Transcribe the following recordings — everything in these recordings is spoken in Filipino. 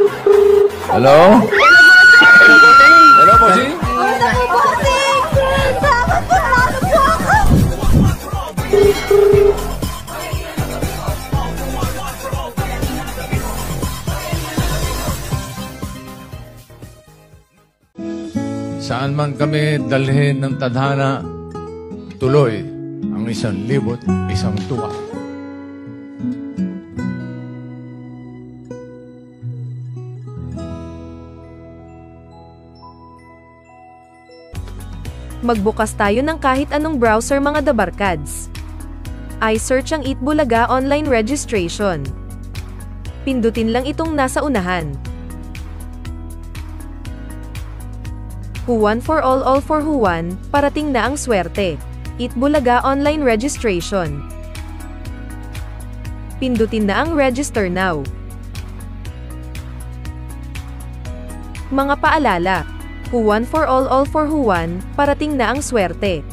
Hello? Hello, bossing? Ano po, bossing? Dapat po, ano po ako? Saan man kami dalhin ng tadhana, tuloy ang 1,001 tuwa. Magbukas tayo ng kahit anong browser mga dabarkads. I-search ang Eat Bulaga online registration. Pindutin lang itong nasa unahan. Who1 for all for Who1, parating na ang swerte. Eat Bulaga online registration. Pindutin na ang register now. Mga paalala. Who1 for all for Who1, parating na ang swerte.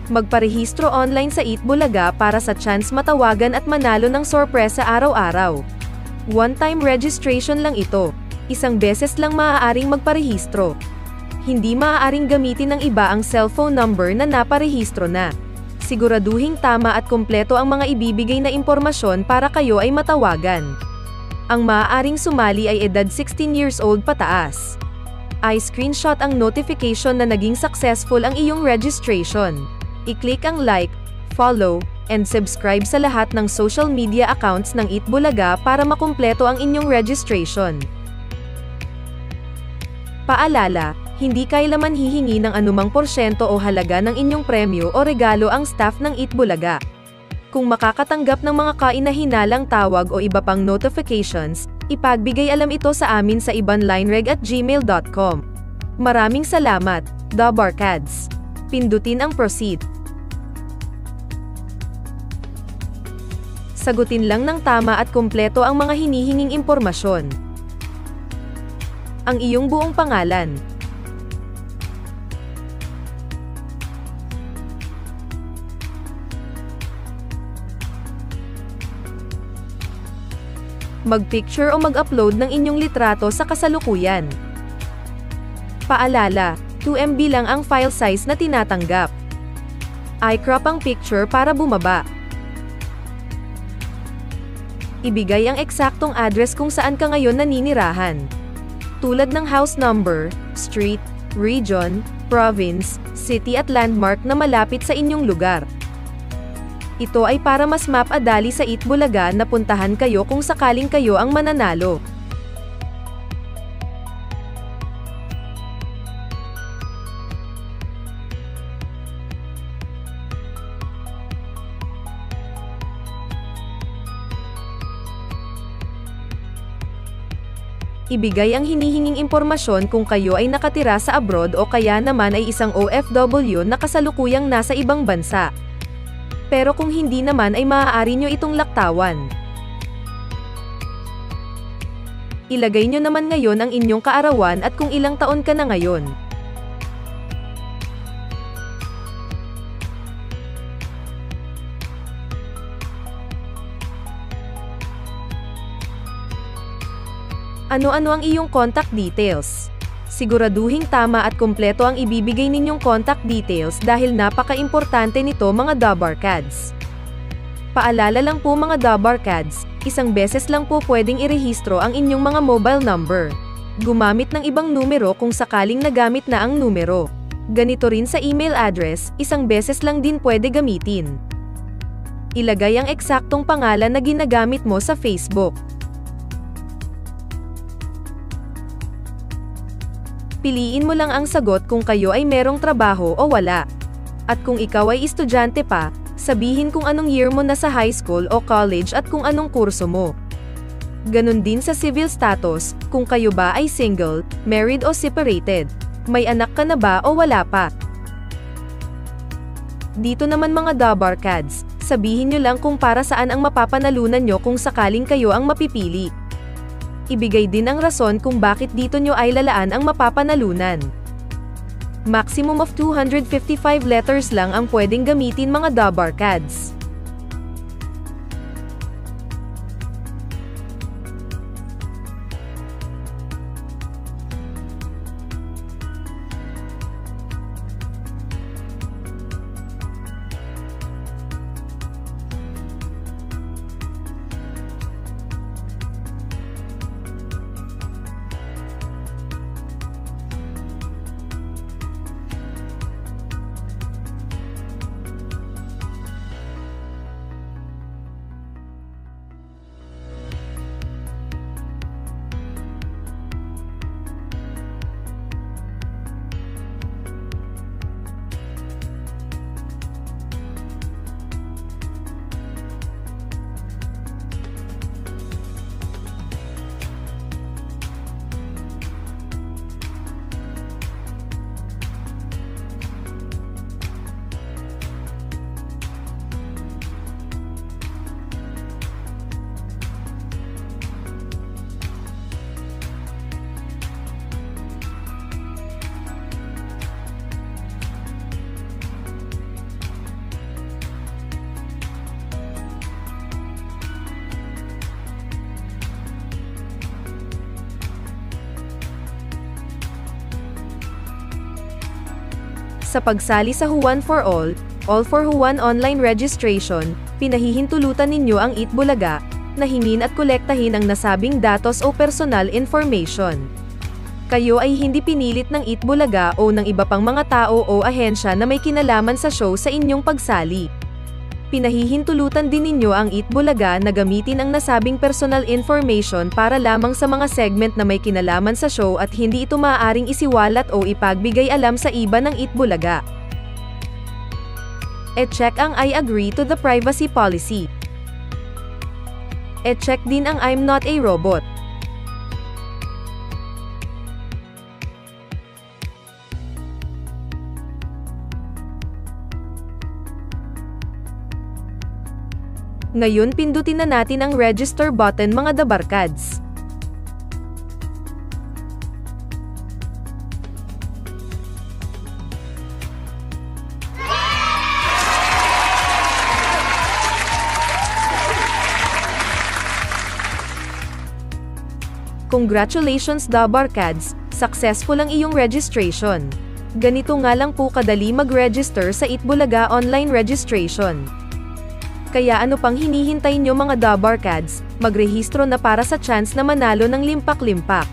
Magparehistro online sa Eat Bulaga para sa chance matawagan at manalo ng sorpresa araw-araw. One-time registration lang ito. Isang beses lang maaaring magparehistro. Hindi maaaring gamitin ng iba ang cellphone number na naparehistro na. Siguraduhing tama at kumpleto ang mga ibibigay na impormasyon para kayo ay matawagan. Ang maaaring sumali ay edad 16 years old pataas. I-screenshot ang notification na naging successful ang iyong registration. I-click ang like, follow, and subscribe sa lahat ng social media accounts ng Eat Bulaga para makumpleto ang inyong registration. Paalala, hindi kailanman hihingi ng anumang porsyento o halaga ng inyong premyo o regalo ang staff ng Eat Bulaga. Kung makakatanggap ng mga kainahinalang tawag o iba pang notifications, ipagbigay alam ito sa amin sa ibanlinereg@gmail.com. Maraming salamat, Dabarkads. Pindutin ang proceed. Sagutin lang ng tama at kumpleto ang mga hinihinging impormasyon. Ang iyong buong pangalan. Mag-picture o mag-upload ng inyong litrato sa kasalukuyan. Paalala, 2 MB lang ang file size na tinatanggap. I-crop ang picture para bumaba. Ibigay ang eksaktong address kung saan ka ngayon naninirahan. Tulad ng house number, street, region, province, city at landmark na malapit sa inyong lugar. Ito ay para mas mapadali sa Eat Bulaga na puntahan kayo kung sakaling kayo ang mananalo. Ibigay ang hinihinging impormasyon kung kayo ay nakatira sa abroad o kaya naman ay isang OFW na kasalukuyang nasa ibang bansa. Pero kung hindi naman ay maaari nyo itong laktawan. Ilagay nyo naman ngayon ang inyong kaarawan at kung ilang taon ka na ngayon. Ano-ano ang iyong contact details? Siguraduhing tama at kumpleto ang ibibigay ninyong contact details dahil napaka-importante nito mga Dabarkads. Paalala lang po mga Dabarkads, isang beses lang po pwedeng irehistro ang inyong mga mobile number. Gumamit ng ibang numero kung sakaling nagamit na ang numero. Ganito rin sa email address, isang beses lang din pwede gamitin. Ilagay ang eksaktong pangalan na ginagamit mo sa Facebook. Piliin mo lang ang sagot kung kayo ay merong trabaho o wala. At kung ikaw ay estudyante pa, sabihin kung anong year mo na sa high school o college at kung anong kurso mo. Ganon din sa civil status, kung kayo ba ay single, married o separated. May anak ka na ba o wala pa? Dito naman mga Dabarkads, sabihin nyo lang kung para saan ang mapapanalunan nyo kung sakaling kayo ang mapipili. Ibigay din ang rason kung bakit dito nyo ay lalaan ang mapapanalunan. Maximum of 255 letters lang ang pwedeng gamitin mga Dabarkads. Sa pagsali sa Who1 for All for Who1 online registration, pinahihintulutan ninyo ang Eat Bulaga na hingin at kolektahin ang nasabing datos o personal information. Kayo ay hindi pinilit ng Eat Bulaga o ng iba pang mga tao o ahensya na may kinalaman sa show sa inyong pagsali. Pinahihintulutan din ninyo ang Eat Bulaga na gamitin ang nasabing personal information para lamang sa mga segment na may kinalaman sa show at hindi ito maaaring isiwalat o ipagbigay alam sa iba ng Eat Bulaga. E-check ang I agree to the privacy policy. E-check din ang I'm not a robot. Ngayon pindutin na natin ang register button mga dabarkads. Congratulations dabarkads, successful ang iyong registration. Ganito nga lang po kadali mag-register sa Eat Bulaga online registration. Kaya ano pang hinihintay nyo mga dabarkads, magrehistro na para sa chance na manalo ng limpak-limpak.